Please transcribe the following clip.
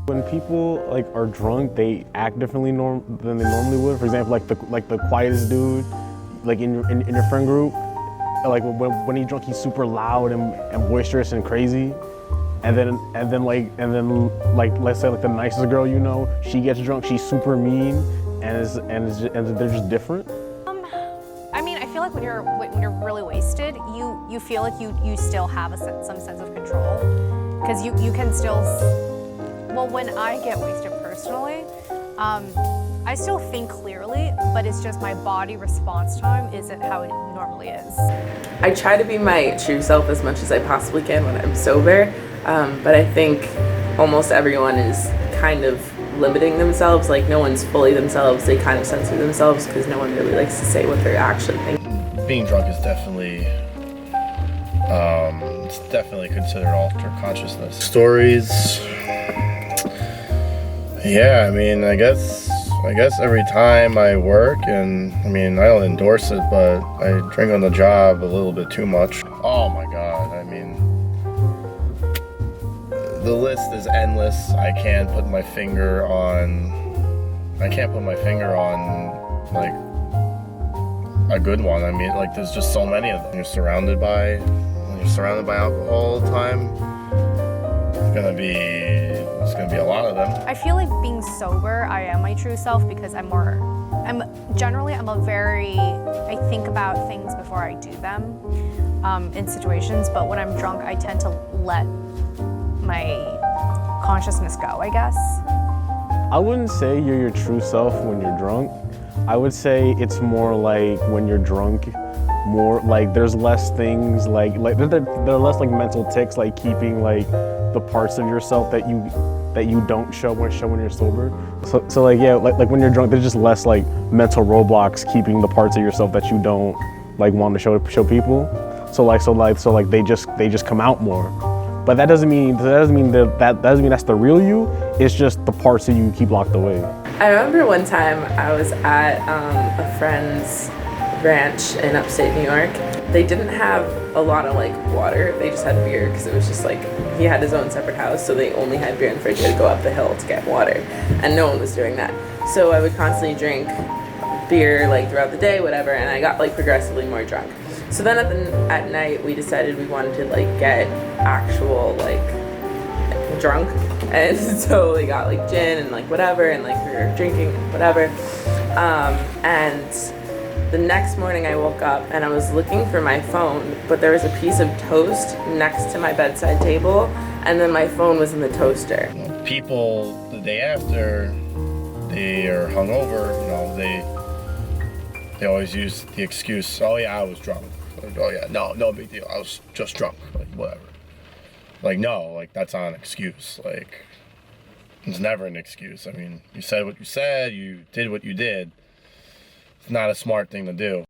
When people like are drunk, they act differently than they normally would. For example, like the quietest dude, like in your friend group, like when he's drunk, he's super loud and boisterous and crazy. And then let's say like the nicest girl you know, she gets drunk, she's super mean, and they're just different. I mean, I feel like when you're really wasted, you feel like you still have some sense of control, because you can still. Well, when I get wasted personally, I still think clearly, but it's just my body response time isn't how it normally is. I try to be my true self as much as I possibly can when I'm sober, but I think almost everyone is kind of limiting themselves. Like, no one's fully themselves. They kind of censor themselves because no one really likes to say what they're actually thinking. Being drunk is definitely it's definitely considered altered consciousness. Stories. Yeah, I mean, I guess every time I work, and I mean, I don't endorse it, but I drink on the job a little bit too much. Oh my God, I mean, the list is endless. I can't put my finger on like a good one. I mean, like, there's just so many of them. When you're surrounded by alcohol all the time, it's gonna be a lot of them. I feel like being sober, I am my true self, because I think about things before I do them in situations, but when I'm drunk, I tend to let my consciousness go, I guess. I wouldn't say you're your true self when you're drunk. I would say it's more like when you're drunk, more like there's less things like there are less like mental tics, like keeping like the parts of yourself that you don't show when you're sober. So like, yeah, like when you're drunk, there's just less like mental roadblocks keeping the parts of yourself that you don't like want to show people. So they just come out more. But that doesn't mean that's the real you. It's just the parts that you keep locked away. I remember one time I was at a friend's ranch in upstate New York. They didn't have a lot of like water. They just had beer, because it was just like he had his own separate house, so they only had beer in the fridge. He had to go up the hill to get water, and no one was doing that. So I would constantly drink beer like throughout the day, whatever, and I got like progressively more drunk. So then at night we decided we wanted to like get actual like drunk, and so we got like gin and like whatever, and like we were drinking whatever, and the next morning I woke up and I was looking for my phone, but there was a piece of toast next to my bedside table, and then my phone was in the toaster. People the day after, they are hungover, they always use the excuse, oh yeah, I was drunk. Like, oh yeah, no big deal, I was just drunk, like whatever. Like, no, like that's not an excuse. Like, it's never an excuse. I mean, you said what you said, you did what you did. It's not a smart thing to do.